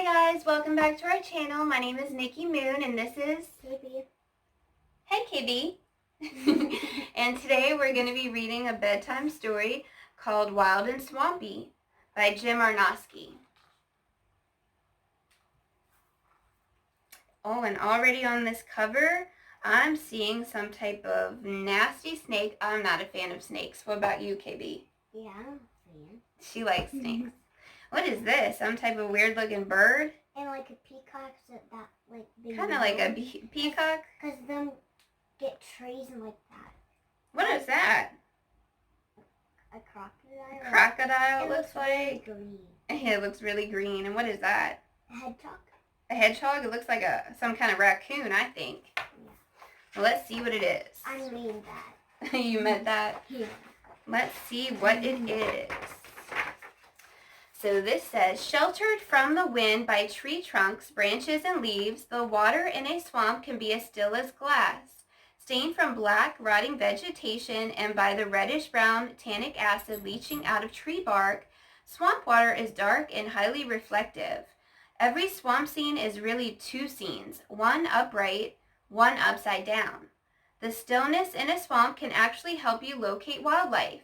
Hi guys, welcome back to our channel. My name is Nikki Moon and this is KB. Hey KB. And today we're going to be reading a bedtime story called Wild and Swampy by Jim Arnosky. Oh, and already on this cover, I'm seeing some type of nasty snake. I'm not a fan of snakes. What about you, KB? Yeah, I'm a fan. She likes snakes. What is this? Some type of weird looking bird? And like a peacock, so that like big. Kind of like a peacock? Because them get trees and like that. What is that? A crocodile. Crocodile It looks like. really green. It looks really green. And what is that? A hedgehog. A hedgehog? It looks like some kind of raccoon, I think. Yeah. Well, let's see what it is. I mean that. You meant that? Yeah. Let's see what it is. So this says, sheltered from the wind by tree trunks, branches, and leaves, the water in a swamp can be as still as glass. Stained from black, rotting vegetation and by the reddish-brown tannic acid leaching out of tree bark, swamp water is dark and highly reflective. Every swamp scene is really two scenes, one upright, one upside down. The stillness in a swamp can actually help you locate wildlife.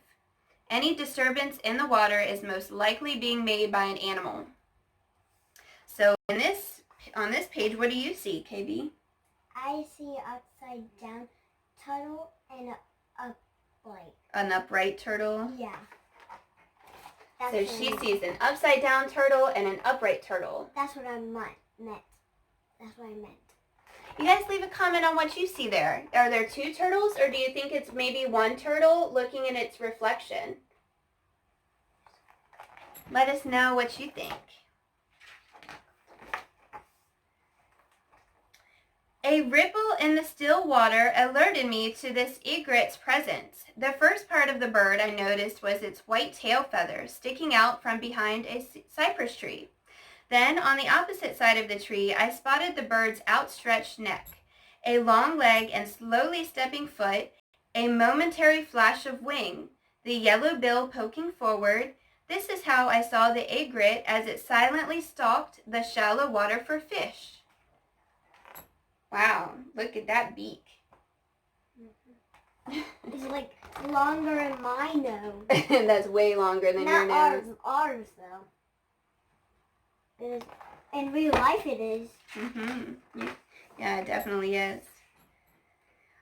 Any disturbance in the water is most likely being made by an animal. So on this page, what do you see, KB? I see upside down turtle and a upright. An upright turtle? Yeah. So she sees an upside down turtle and an upright turtle. That's what I meant. That's what I meant. You guys leave a comment on what you see there. Are there two turtles, or do you think it's maybe one turtle looking in its reflection? Let us know what you think. A ripple in the still water alerted me to this egret's presence. The first part of the bird I noticed was its white tail feathers sticking out from behind a cypress tree. Then, on the opposite side of the tree, I spotted the bird's outstretched neck, a long leg and slowly stepping foot, a momentary flash of wing, the yellow bill poking forward. This is how I saw the egret as it silently stalked the shallow water for fish. Wow, look at that beak. It's like longer than my nose. That's way longer than your nose. Not ours though. It is, in real life it is. Yeah, it definitely is.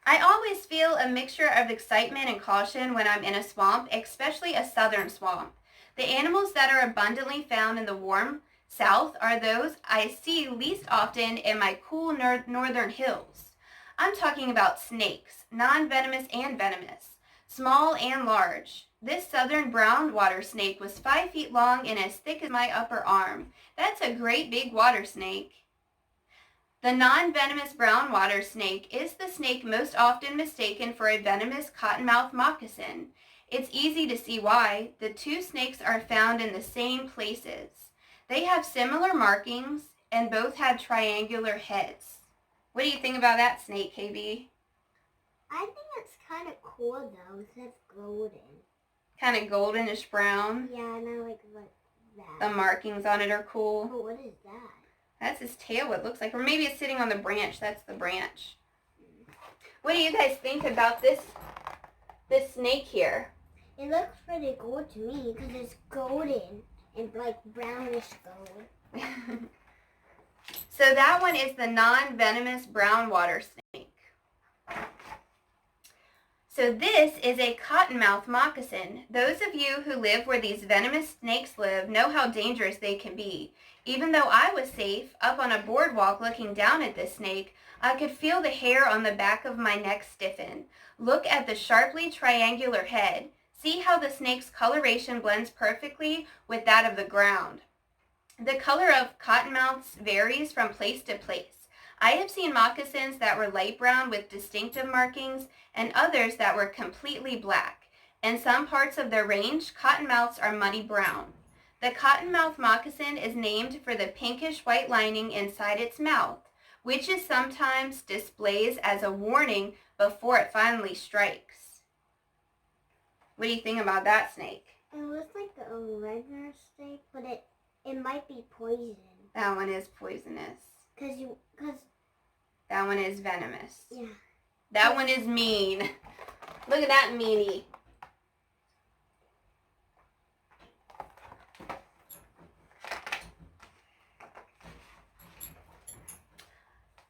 I always feel a mixture of excitement and caution when I'm in a swamp, especially a southern swamp. The animals that are abundantly found in the warm south are those I see least often in my cool northern hills. I'm talking about snakes, non-venomous and venomous, small and large. This southern brown water snake was 5 feet long and as thick as my upper arm. That's a great big water snake. The non-venomous brown water snake is the snake most often mistaken for a venomous cottonmouth moccasin. It's easy to see why. The two snakes are found in the same places. They have similar markings and both have triangular heads. What do you think about that snake, KB? I think it's kind of cool though. It says golden. Kind of goldenish brown. Yeah, and I like that. The markings on it are cool. But what is that? That's his tail, it looks like. Or maybe it's sitting on the branch. That's the branch. What do you guys think about this snake here? It looks pretty cool to me because it's golden and like brownish gold. So that one is the non-venomous brown water snake. So this is a cottonmouth moccasin. Those of you who live where these venomous snakes live know how dangerous they can be. Even though I was safe up on a boardwalk looking down at this snake, I could feel the hair on the back of my neck stiffen. Look at the sharply triangular head. See how the snake's coloration blends perfectly with that of the ground. The color of cottonmouths varies from place to place. I have seen moccasins that were light brown with distinctive markings and others that were completely black. In some parts of their range, cottonmouths are muddy brown. The cottonmouth moccasin is named for the pinkish white lining inside its mouth, which is sometimes displays as a warning before it finally strikes. What do you think about that snake? It looks like a regular snake, but it might be poison. That one is poisonous. Cause That one is venomous. yeah. That one is mean. Look at that meanie.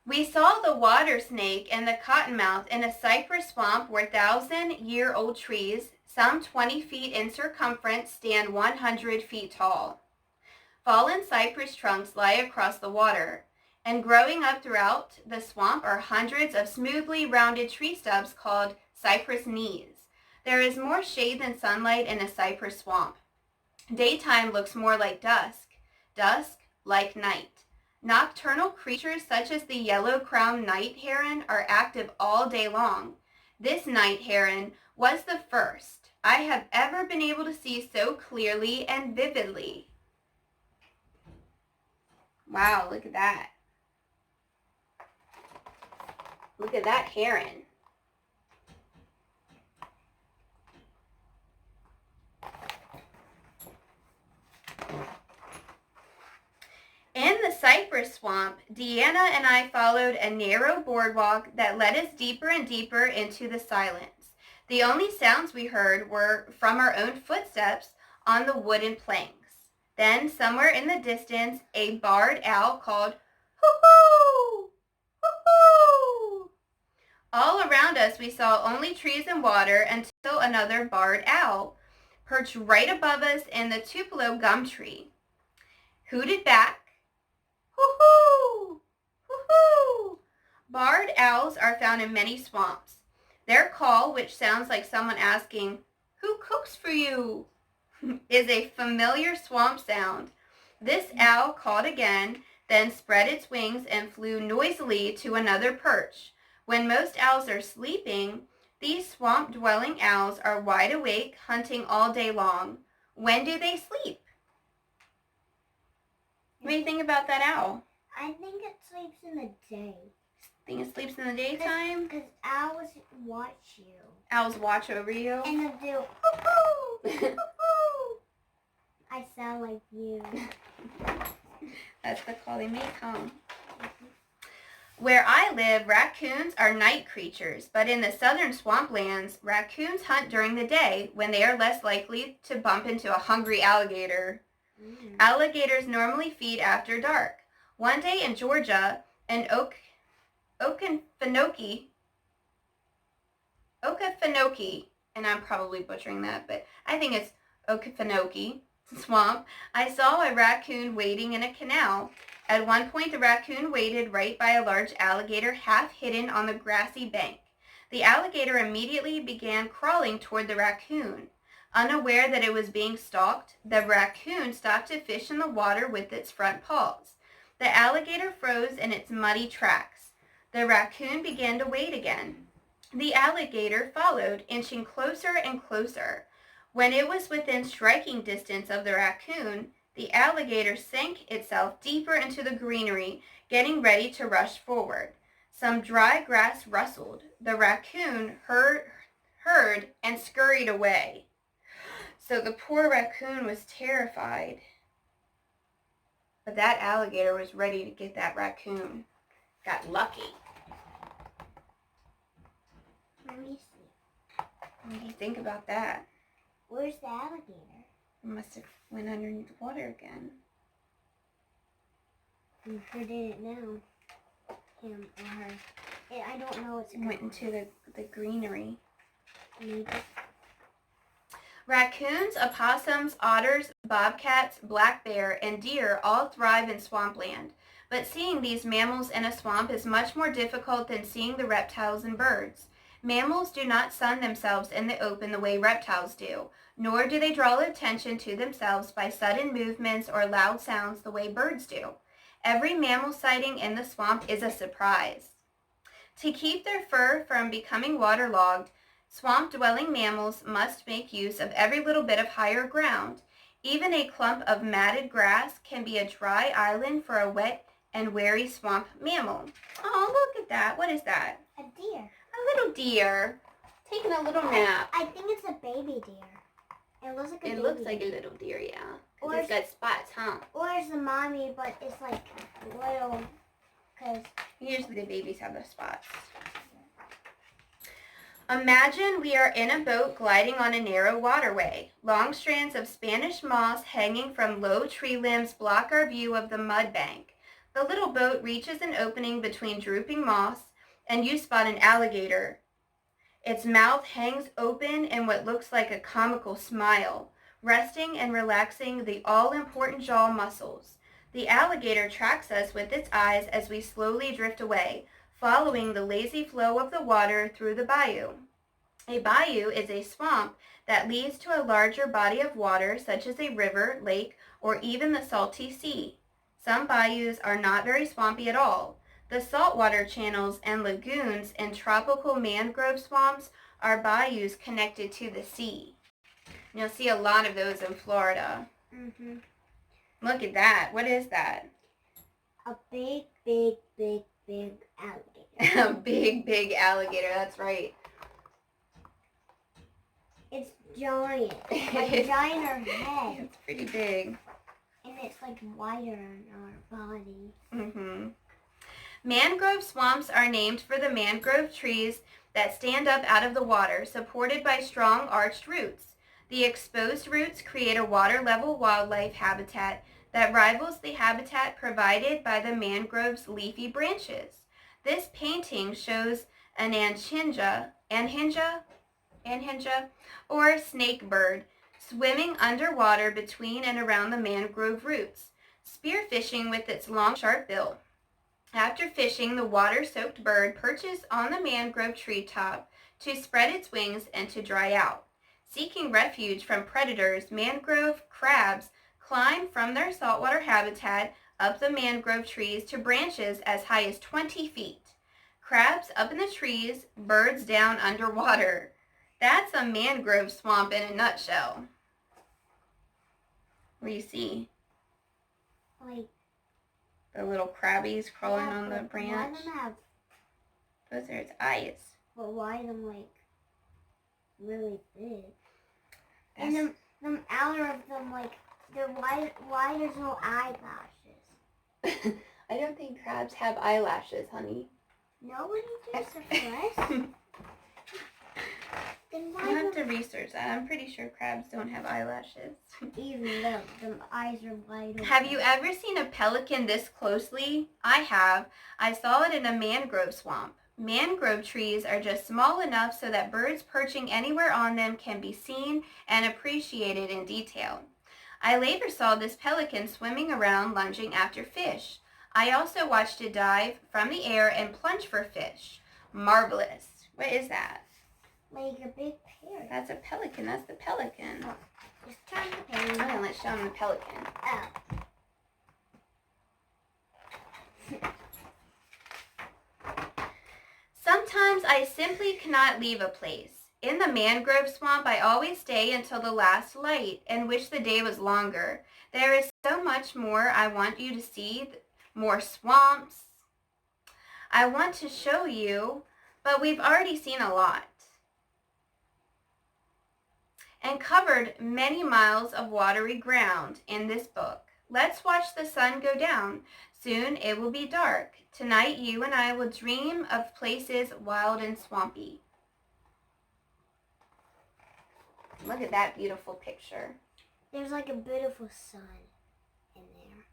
We saw the water snake and the cottonmouth in a cypress swamp where 1,000-year-old trees, some 20 feet in circumference, stand 100 feet tall. Fallen cypress trunks lie across the water, and growing up throughout the swamp are hundreds of smoothly rounded tree stubs called cypress knees. There is more shade than sunlight in a cypress swamp. Daytime looks more like dusk, dusk like night. Nocturnal creatures such as the yellow-crowned night heron are active all day long. This night heron was the first I have ever been able to see so clearly and vividly. Wow, look at that. Look at that heron. In the cypress swamp, Deanna and I followed a narrow boardwalk that led us deeper and deeper into the silence. The only sounds we heard were from our own footsteps on the wooden planks. Then, somewhere in the distance, a barred owl called, "Hoo-hoo! Hoo-hoo!" All around us, we saw only trees and water until another barred owl perched right above us in the tupelo gum tree, hooted back, "Hoo-hoo! Hoo-hoo!" Barred owls are found in many swamps. Their call, which sounds like someone asking, "Who cooks for you?" is a familiar swamp sound. This owl called again, then spread its wings and flew noisily to another perch. When most owls are sleeping, these swamp-dwelling owls are wide awake, hunting all day long. When do they sleep? What do you think about that owl? I think it sleeps in the day. Think it sleeps in the daytime? Because owls watch you. Owls watch over you? And they'll do, hoo-hoo! Hoo-hoo! I sound like you. That's the call they make, huh? Where I live, raccoons are night creatures, but in the southern swamplands, raccoons hunt during the day when they are less likely to bump into a hungry alligator. Alligators normally feed after dark. One day in Georgia, an Okefenokee, and I'm probably butchering that, but I think it's Okefenokee swamp, I saw a raccoon wading in a canal. At one point, the raccoon waded right by a large alligator half hidden on the grassy bank. The alligator immediately began crawling toward the raccoon. Unaware that it was being stalked, the raccoon stopped to fish in the water with its front paws. The alligator froze in its muddy tracks. The raccoon began to wade again. The alligator followed, inching closer and closer. When it was within striking distance of the raccoon, the alligator sank itself deeper into the greenery, getting ready to rush forward. Some dry grass rustled. The raccoon heard and scurried away. So the poor raccoon was terrified. But that alligator was ready to get that raccoon. Got lucky. Let me see. What do you think about that? Where's the alligator? It must have went underneath the water again. You sure didn't know. Him or her. I don't know what's going on. Went into the greenery. Maybe. Raccoons, opossums, otters, bobcats, black bear, and deer all thrive in swampland. But seeing these mammals in a swamp is much more difficult than seeing the reptiles and birds. Mammals do not sun themselves in the open the way reptiles do, nor do they draw attention to themselves by sudden movements or loud sounds the way birds do. Every mammal sighting in the swamp is a surprise. To keep their fur from becoming waterlogged, swamp-dwelling mammals must make use of every little bit of higher ground. Even a clump of matted grass can be a dry island for a wet and wary swamp mammal. Oh, look at that. What is that? A deer. A little deer taking a little nap. I think it's a baby deer. It looks like a It baby. looks like a little deer, yeah. 'Cause Or it's got spots, huh? Or it's the mommy, but it's like little, because Usually the babies have the spots. Imagine we are in a boat gliding on a narrow waterway. Long strands of Spanish moss hanging from low tree limbs block our view of the mud bank. The little boat reaches an opening between drooping moss, and you spot an alligator. Its mouth hangs open in what looks like a comical smile, resting and relaxing the all-important jaw muscles. The alligator tracks us with its eyes as we slowly drift away, following the lazy flow of the water through the bayou. A bayou is a swamp that leads to a larger body of water, such as a river, lake, or even the salty sea. Some bayous are not very swampy at all. The saltwater channels and lagoons in tropical mangrove swamps are bayous connected to the sea. You'll see a lot of those in Florida. Mm-hmm. Look at that. What is that? A big, big, big, big alligator. A big, big alligator. That's right. It's giant. Like giant head. It's pretty big. And it's like wider on our body. Mm-hmm. Mangrove swamps are named for the mangrove trees that stand up out of the water, supported by strong arched roots. The exposed roots create a water-level wildlife habitat that rivals the habitat provided by the mangrove's leafy branches. This painting shows an anhinga, or snake bird, swimming underwater between and around the mangrove roots, spearfishing with its long, sharp bill. After fishing, the water-soaked bird perches on the mangrove tree top to spread its wings and to dry out. Seeking refuge from predators, mangrove crabs climb from their saltwater habitat up the mangrove trees to branches as high as 20 feet. Crabs up in the trees, birds down underwater. That's a mangrove swamp in a nutshell. What do you see? Like The little crabbies crawling on the but why branch. them have? Those are its eyes. But why them like really big? That's- And them outer of them like they're why there's no eyelashes? I don't think crabs have eyelashes, honey. Nobody does the first. Then why I have them, to research that. I'm pretty sure crabs don't have eyelashes. even though them eyes are wide open? Have you ever seen a pelican this closely? I have. I saw it in a mangrove swamp. Mangrove trees are just small enough so that birds perching anywhere on them can be seen and appreciated in detail. I later saw this pelican swimming around lunging after fish. I also watched it dive from the air and plunge for fish. Marvelous. What is that? Like a big parrot. That's a pelican. That's the pelican. Just turn the page. Oh, let's show them the pelican. Oh. Sometimes I simply cannot leave a place. In the mangrove swamp, I always stay until the last light and wish the day was longer. There is so much more I want you to see, more swamps. I want to show you, but we've already seen a lot and covered many miles of watery ground in this book. Let's watch the sun go down. Soon it will be dark. Tonight you and I will dream of places wild and swampy. Look at that beautiful picture. There's like a beautiful sun in there.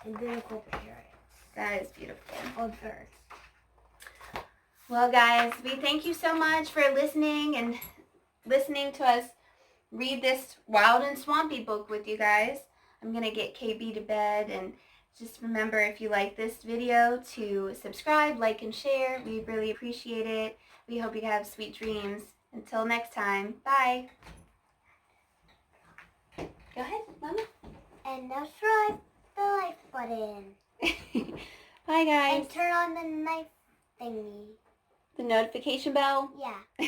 And beautiful parrots. That is beautiful. Or birds. Well, guys, we thank you so much for listening to us read this wild and swampy book with you guys. I'm going to get KB to bed, and just remember, if you like this video, to subscribe, like, and share. We really appreciate it. We hope you have sweet dreams. Until next time, bye. Go ahead, Mama. And subscribe the like button. Bye, guys. And turn on the knife thingy. The notification bell. Yeah.